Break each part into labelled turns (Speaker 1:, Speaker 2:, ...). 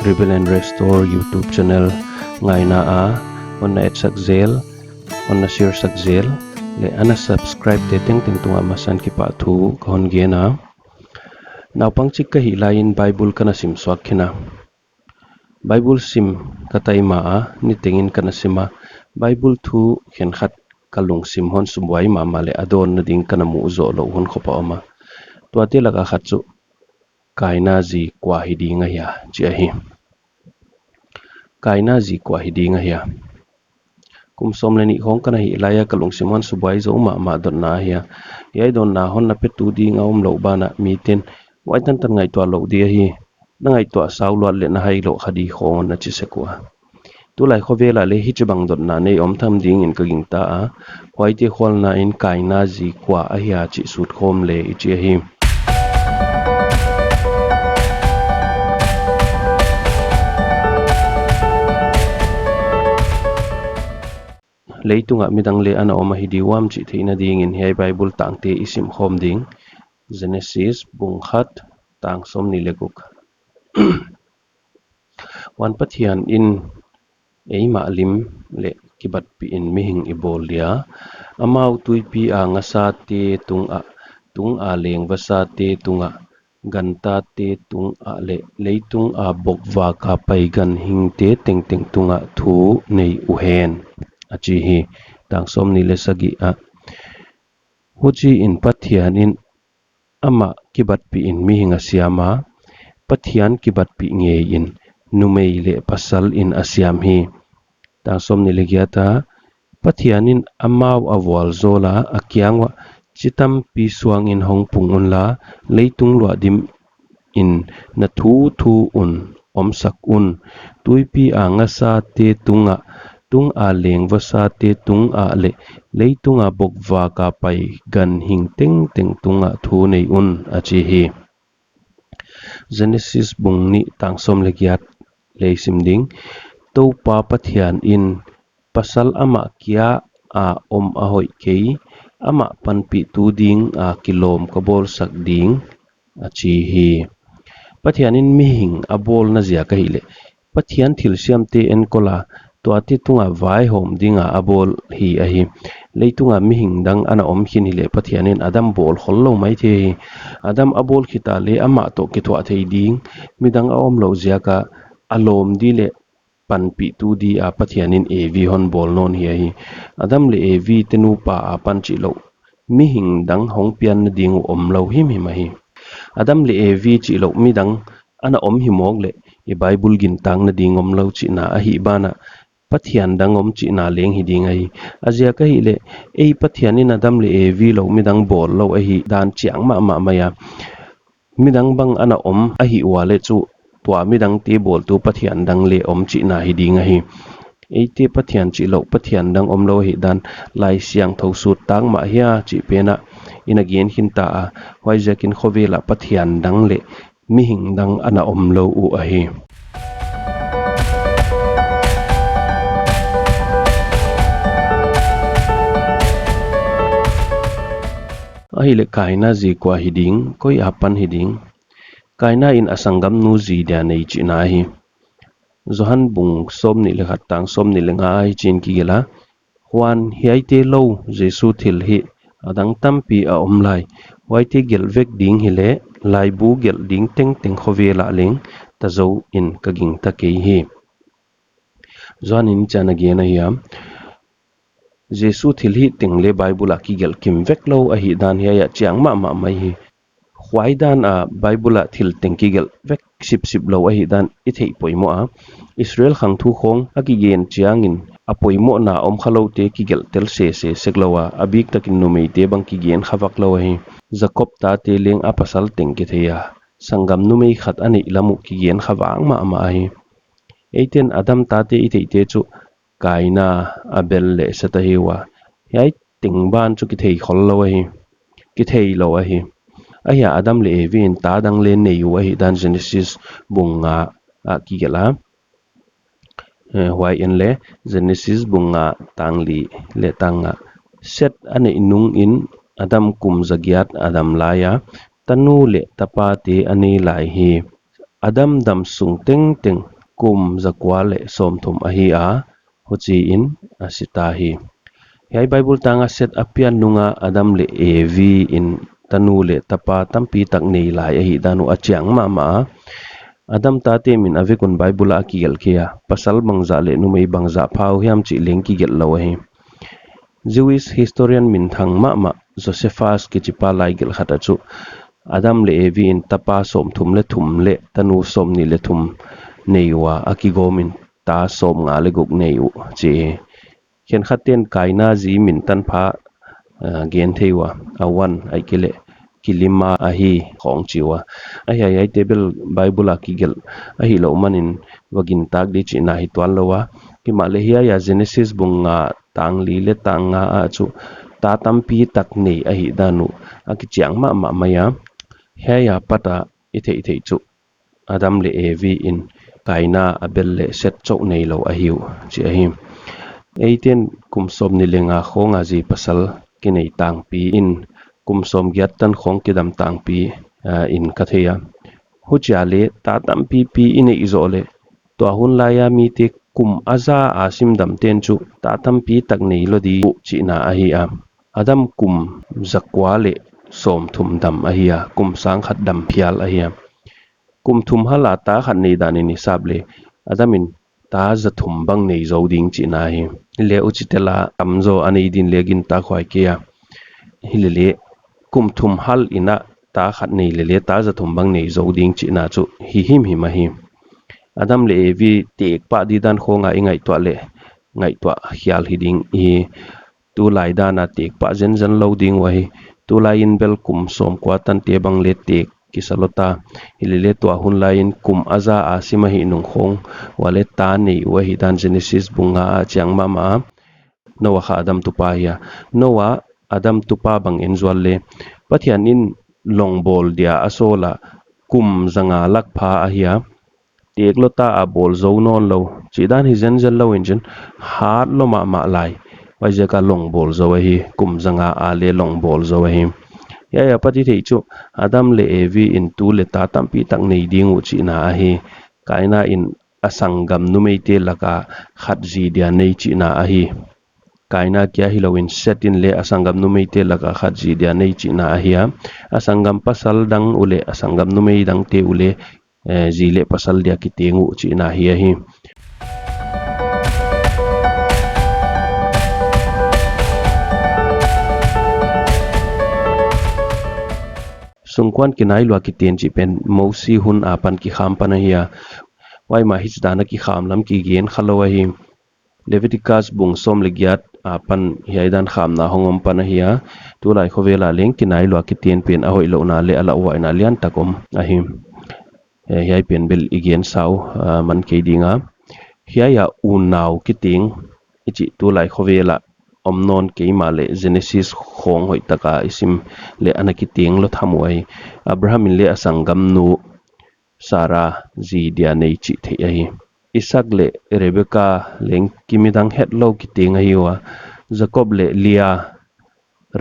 Speaker 1: Rebuildandrestore YouTube channel ngai na onna et sakzel onna share sakzel le ana subscribe te teng tunga masan ki pa thu kon gena naw pang chik ka hi lain Bible kana sim swak khina Bible sim katai ma ni tengin kana sima Bible thu khen khat kalung sim hon sumwai ma male adon na ding kana mu zo lo hon khopa ma tuate laka khat chu kainaji kwa hidi nga ya chi ahi kainaji kwa hidi nga ya kum som leni khong kana hi laya kalung simon subai zo ma don na ya yai don na hon na petu di ngaum lo bana mi ten wai tan tan ngai to lo di hi na ngai to saw lo le na hai lo khadi khon na chi sekwa tu lai khovela le hichibang don na nei om tham ding in kaging ta huaiziak khualna in kainaji kwa ahia chi sut khom le chi hi leitunga midang le ana oma hidiwam chi theina ding in hiai Bible tangte isim khom ding Genesis bung khat tang som ni leguk wan pathian in eima lim le kibat pi in mihing ibolia amau tuipi a ngasa te tung a leng wasa te tunga ganta te tung a le leitung a bokwa ka pai gan hing te teng teng tunga thu nei uhen achi hi tang som ni le sagi a huchi in pathian in ama kibat pi in mi hinga siama pathian kibat pi nge in numei le pasal in asiam hi tang som ni le giata pathian in amau awal zola akyangwa chitam pi suang in hong pungun la leitung lwa dim in na thu un omsak un tuipi a ngasa te tunga tung a leng wasa te tung a le leitung a bokwa ka pai gan hing teng teng tunga thu nei un achi hi Genesis bung ni tang som le giat le sim ding to pa pathian in pasal ama kia a ahoi kei ama panpi tu ding a kilom kabol sak ding achi hi pathian in mihing abol na zia ka hile pathian thil siam te en kola tuati tunga vai hom dinga abol hi ahi leitunga mihing dang ana om hin hile pathianin adam bol hollo mai the adam abol khita le ama to ki thwa thei ding midang a om lo ziaka alom di le panpi tu di a pathianin ev hon bol non hi ahi adam le ev tenu pa a pan chi lo mihing dang hong pian ding om lo him hi mai adam le ev chi lo midang ana om hi mok le e Bible gin tang na ding om lo chi na ahi bana pathian dang om chi na leng hi ding ai azia ka hi le ei pathian in adam le ev lo midang bol lo ahi dan chiang ma maya midang bang ana om ahi wale chu tua midang te bol tu pathian dang le om chi na hi ding ai ei te pathian chi lo pathian dang om lo hi dan lai siang tho su tang ma hia chi pena in again hin ta a huaiziak in khovela pathian dang le mihing dang ana om lo u ahi ahile kainaji kwa hiding koi apan hiding kaina in asangam nu ji dia nei chi na hi zohan bung som ni le khatang som ni le nga ai chin ki gela huan hiai te lo jesu thil hi adang tampi a omlai wai te gel vek ding hi le lai bu gel ding teng teng khovela leng ta zo in kaging ta ke hi zohan in chana ge na hiam jesu thil hi teng le Bible a ki gel kim vek lo a hi dan hiya chiang ma mai hi khwai dan a Bible a thil teng ki gel vek sip lo a hi dan I thei poimo a Israel khang thu khong a ki gen chiang in a poimo na om khalo te ki gel tel se seklowa abik takin numei te bang ki gen khawak lo hi Jacob ta te leng a pasal teng ki theia sangam numei khat ani lamu ki gen khawang ma hi eiten adam ta te I thei te chu kaina abel le satahiwa yai tingban chu ki thei khol lo hi ki thei lo hi ahia adam le evin ta dang le nei wa hi dan Genesis bunga a ki gela huai en le Genesis bunga tangli le tanga set ane inung in adam kum zagiat adam laya tanu le tapa te ani lai hi adam dam sung teng teng kum zakwa le som thum ahia huchi in asita hi hiai bible tanga set apian nunga adam le ev in tanu le tapa tampi tak nei lai hi danu achiang ma adam ta te min avekun bible a ki gel khia pasal bangza le numei bangza phau hiam chi leng ki gel lo hi Jewish historian min thang ma Josephus ki chipa lai gel khata chu adam le evi in tapa som thum le tanu som ni le thum neiwa akigomin ta som nga le guk neiu chi khen khaten kainaji min tan pha gen theiwa awan aikele kilima ahi khong chiwa ai table bible akigel ahi lo manin wagin tag di china hi twan lowa ki male hiya ya genesis bunga tang li le tanga a chu ta tampi tak nei ahi danu aki chiang ma maya heya pata ithei chu adam le evi in kaina abel le set chok nei lo ahiu chi ahim eiten kumsom ni lenga khonga ji pasal kinei tang pi in kumsom gyat tan khong kidam tang pi in katheya hucha le ta tam pi in izole to hun la ya mi te kum aza asim dam ten chu ta tam pi tak nei lo di chi na ahia adam kum zakwa le som thum dam ahia kum sang khat dam phial ahia kum thum hala ta khat nei dan ni sable adamin ta za thum bang nei zo ding chi na hi le uchitela amzo anei din legin ta khwai ke ya hilele kum thum hal ina ta khat nei le ta za thum bang nei zo ding chi na chu hi him hi ma hi adam le evi tek pa di dan khonga ingai to le ngai to hial hiding hi tu lai dana tek pa zen lo ding wa hi tu lai in bel kum som kwa tan te bang le tek kisalota hilele to hun lain kum aza asima hi nung khong wale ta nei wa hi dan genesis bunga chiang mama nowa kha adam tupa ya nowa adam tupa bang enzual le pathian in longbol dia asola kum zanga lakpha ahia teklota a bol zo non lo chidan hi zen lo injin hat lo ma lai waijaka longbol zo hi kum zanga a le longbol zo hi ya pati thei chu adam le evi in tu le ta tampi tak nei ding u chi na hi kaina in asangam numeite laka khat ji dia nei chi na hi kaina kya hilowin setin le asangam numeite laka khat ji dia nei chi na ahia asangam pasal dang ule asangam numei dang te ule ji le pasal dia ki tengu chi na hi sungkwan kinai lua ki ten chi pen mosi hun apan ki kham pana hiya wai ma hich dana ki kham lam ki gen khalowa hi leviticus bung som legiat apan hiai dan kham na hongom pana hiya tu lai khowela leng kinai lua ki ten pen a hoi lo na le ala wa na lian takom ahim hiai pen bel igen sau man ke dinga hiai ya unaw ki ting ichi tu lai khowela omnon ke male genesis khong hoi taka isim le anaki ting lo thamuai abraham le asangam nu sara ji dia nei chi thei ai isak le rebecca leng kimidang het lo ki ting ai wa jacob le lia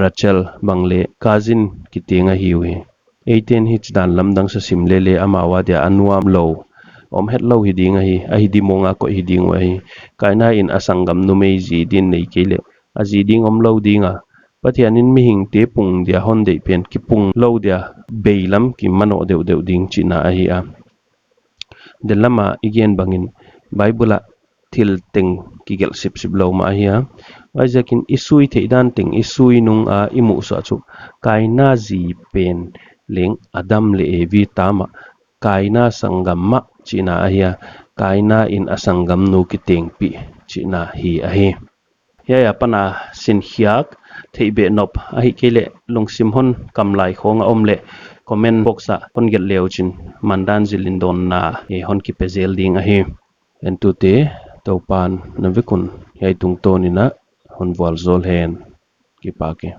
Speaker 1: rachel bangle cousin ki ting ai wi 18 hits dan lamdang sa sim le amawa dia anuam lo om het lo hiding ai di monga ko hiding wa kaina in asangam nu mei ji din nei kele aji ding om lo dinga pathian in mi hing te pung dia hon dei pen ki pung lo dia beilam ki mano deu ding china ahi a delama igen bangin bible thil teng ki gel sip lo ma hi a wajakin isui theidan teng isui nung a imu sa chu kainaji pen leng adam le evi tama kaina sangamma china ahi a kaina in asangam nu ki teng pi china hi ahi ya pana sin hiak thei be nop ahi kele lungsim hon kamlai khonga omle comment box a hon gel leuchin mandan zilindon na e hon ki pezel ding ahi entute topan navikun yai tung tonina hon wal zol hen ki pake